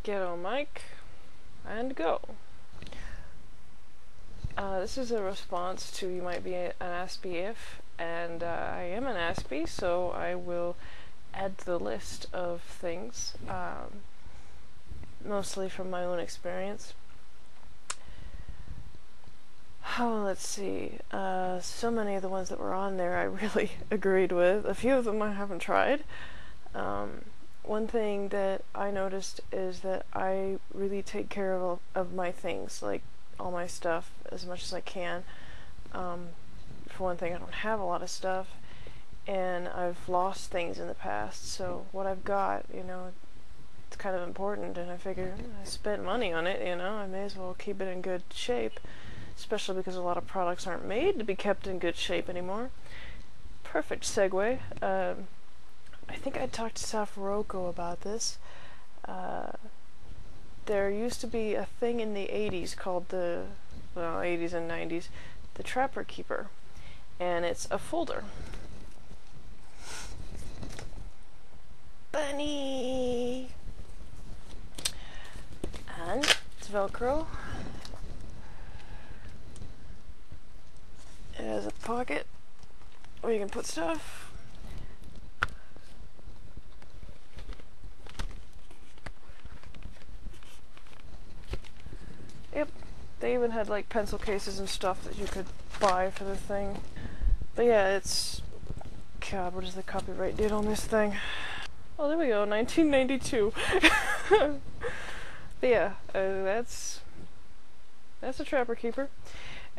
Get on mic and go. This is a response to you might be an aspie if, and I am an aspie, so I will add to the list of things, mostly from my own experience. Oh, let's see. So many of the ones that were on there I really agreed with. A few of them I haven't tried. One thing that I noticed is that I really take care of my things, like all my stuff, as much as I can. For one thing, I don't have a lot of stuff, and I've lost things in the past, so what I've got, it's kind of important, and I figure I spent money on it, I may as well keep it in good shape, especially because a lot of products aren't made to be kept in good shape anymore. Perfect segue. I think I talked to Safaroko about this. There used to be a thing in the 80s called 80s and 90s, the Trapper Keeper. And it's a folder. Bunny! And it's Velcro. It has a pocket where you can put stuff. Yep, they even had like pencil cases and stuff that you could buy for the thing. But yeah, it's... God, what is the copyright date on this thing? Oh, there we go, 1992. But yeah, that's a Trapper Keeper.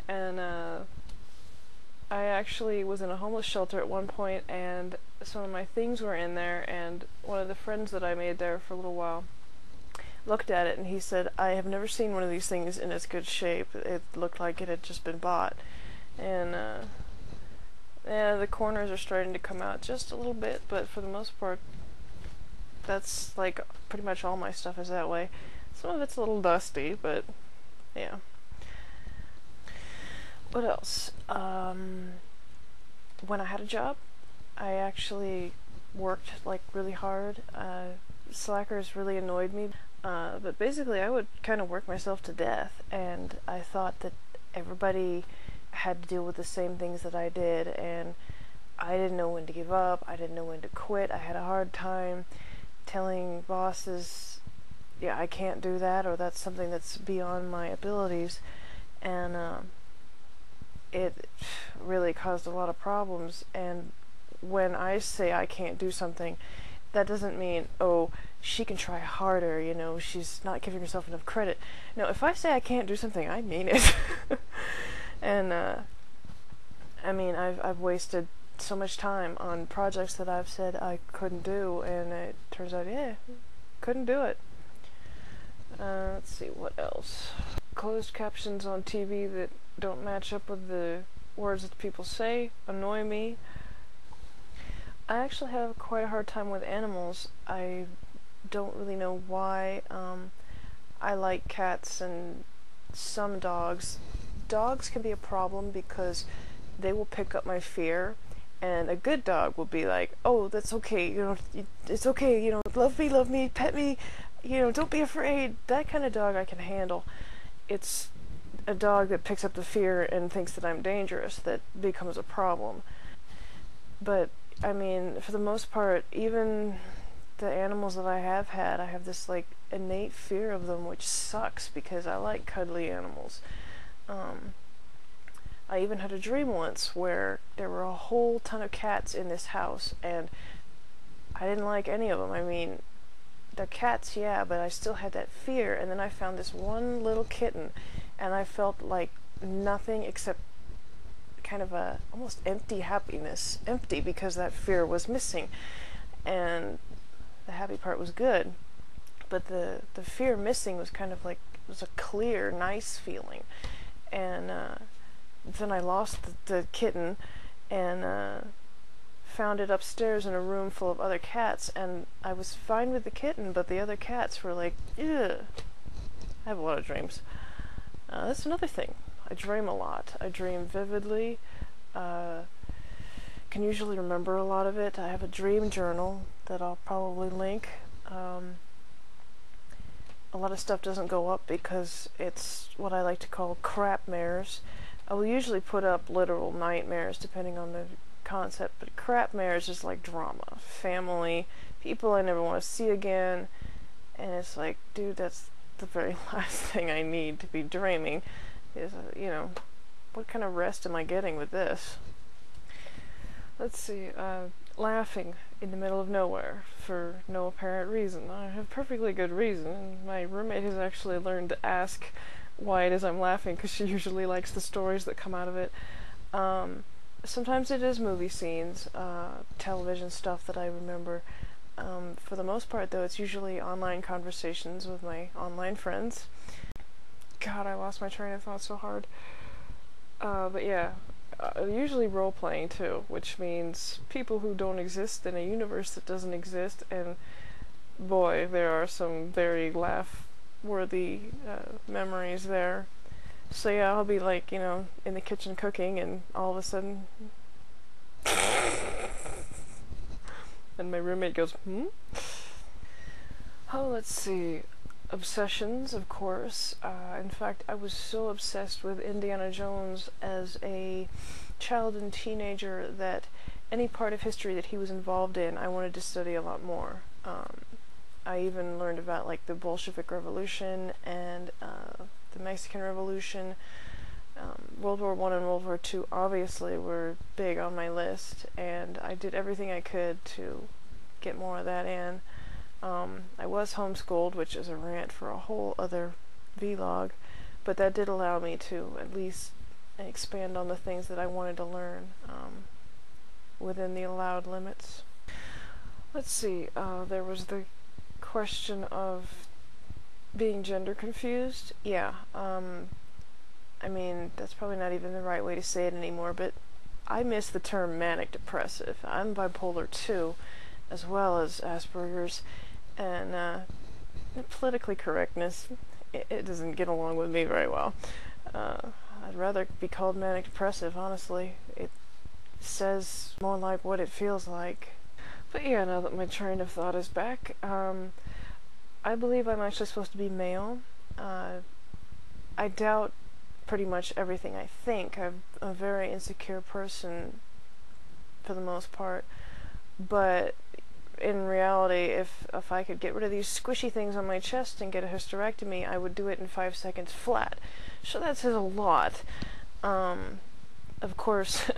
And I actually was in a homeless shelter at one point, and some of my things were in there, and one of the friends that I made there for a little while looked at it and he said, I have never seen one of these things in as good shape. It looked like it had just been bought. And yeah, the corners are starting to come out just a little bit, but for the most part that's like pretty much all my stuff is that way. Some of it's a little dusty, but yeah. What else? When I had a job, I actually worked like really hard. Slackers really annoyed me. But basically I would kind of work myself to death, and I thought that everybody had to deal with the same things that I did, and I didn't know when to give up, I didn't know when to quit. I had a hard time telling bosses, yeah, I can't do that, or that's something that's beyond my abilities, and it really caused a lot of problems. And when I say I can't do something, that doesn't mean, oh, she can try harder, she's not giving herself enough credit. No, if I say I can't do something, I mean it. And, I mean, I've wasted so much time on projects that I've said I couldn't do, and it turns out, yeah, couldn't do it. Let's see, what else? Closed captions on TV that don't match up with the words that people say annoy me. I actually have quite a hard time with animals. I don't really know why. I like cats and some dogs. Dogs can be a problem because they will pick up my fear, and a good dog will be like, oh, that's okay, it's okay, love me, pet me, don't be afraid. That kind of dog I can handle. It's a dog that picks up the fear and thinks that I'm dangerous that becomes a problem. But I mean, for the most part, even the animals that I have had, I have this like innate fear of them, which sucks because I like cuddly animals. I even had a dream once where there were a whole ton of cats in this house, and I didn't like any of them. I mean, the cats, yeah, but I still had that fear. And then I found this one little kitten, and I felt like nothing except kind of a almost empty happiness. Empty because that fear was missing, and the happy part was good, but the fear missing was kind of like, it was a clear, nice feeling. And then I lost the kitten, and found it upstairs in a room full of other cats, and I was fine with the kitten, but the other cats were like, ugh. I have a lot of dreams. That's another thing. I dream a lot. I dream vividly. Can usually remember a lot of it. I have a dream journal that I'll probably link. a lot of stuff doesn't go up because it's what I like to call crap mares. I will usually put up literal nightmares depending on the concept, but crap mares is like drama, family, people I never want to see again, and it's like, dude, that's the very last thing I need to be dreaming is, what kind of rest am I getting with this? Let's see, laughing in the middle of nowhere for no apparent reason. I have perfectly good reason, and my roommate has actually learned to ask why it is I'm laughing, because she usually likes the stories that come out of it. Sometimes it is movie scenes, television stuff that I remember. For the most part, though, it's usually online conversations with my online friends. God, I lost my train of thought so hard. But yeah, usually role-playing too, which means people who don't exist in a universe that doesn't exist, and boy, there are some very laugh-worthy memories there. So yeah, I'll be like, in the kitchen cooking, and all of a sudden... and my roommate goes, hmm? Oh, let's see. Obsessions, of course. In fact, I was so obsessed with Indiana Jones as a child and teenager that any part of history that he was involved in, I wanted to study a lot more. I even learned about like the Bolshevik Revolution and the Mexican Revolution. World War I and World War II obviously were big on my list, and I did everything I could to get more of that in. I was homeschooled, which is a rant for a whole other vlog, but that did allow me to at least expand on the things that I wanted to learn within the allowed limits. Let's see, there was the question of being gender confused. Yeah, I mean, that's probably not even the right way to say it anymore, but I miss the term manic depressive. I'm bipolar too, as well as Asperger's, and the politically correctness, it doesn't get along with me very well. I'd rather be called manic depressive, honestly. It says more like what it feels like. But yeah, now that my train of thought is back, I believe I'm actually supposed to be male. I doubt pretty much everything I think. I'm a very insecure person for the most part, but in reality, if I could get rid of these squishy things on my chest and get a hysterectomy, I would do it in 5 seconds flat. So that says a lot. Of course,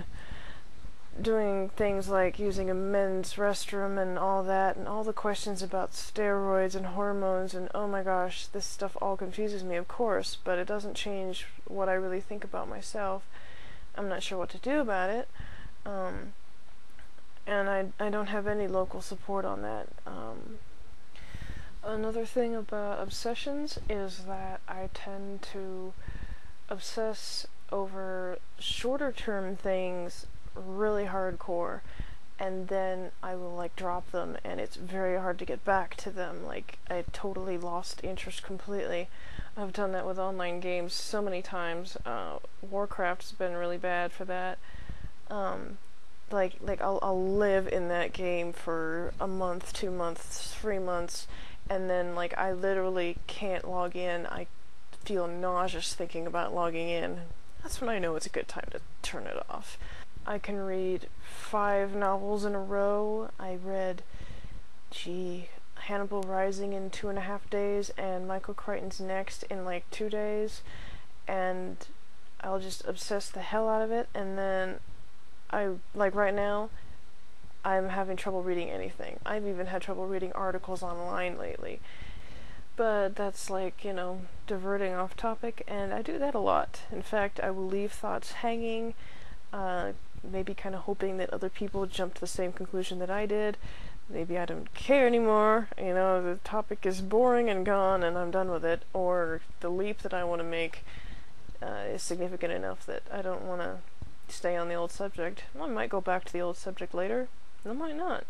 doing things like using a men's restroom and all that, and all the questions about steroids and hormones, and oh my gosh, this stuff all confuses me, of course, but it doesn't change what I really think about myself. I'm not sure what to do about it. And I don't have any local support on that. Another thing about obsessions is that I tend to obsess over shorter term things really hardcore, and then I will like drop them, and it's very hard to get back to them. Like, I totally lost interest completely. I've done that with online games so many times. Warcraft's been really bad for that. Like I'll live in that game for a month, 2 months, 3 months, and then like I literally can't log in. I feel nauseous thinking about logging in. That's when I know it's a good time to turn it off. I can read 5 novels in a row. I read, Hannibal Rising in 2.5 days, and Michael Crichton's Next in like 2 days, and I'll just obsess the hell out of it, and then like right now, I'm having trouble reading anything. I've even had trouble reading articles online lately. But that's like, diverting off topic, and I do that a lot. In fact, I will leave thoughts hanging, maybe kind of hoping that other people jump to the same conclusion that I did. Maybe I don't care anymore, the topic is boring and gone and I'm done with it, or the leap that I want to make is significant enough that I don't want to stay on the old subject. I might go back to the old subject later, and I might not.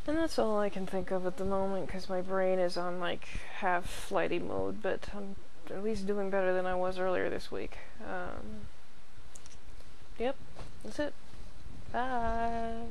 And that's all I can think of at the moment, because my brain is on like half flighty mode, but I'm at least doing better than I was earlier this week. Yep, that's it. Bye.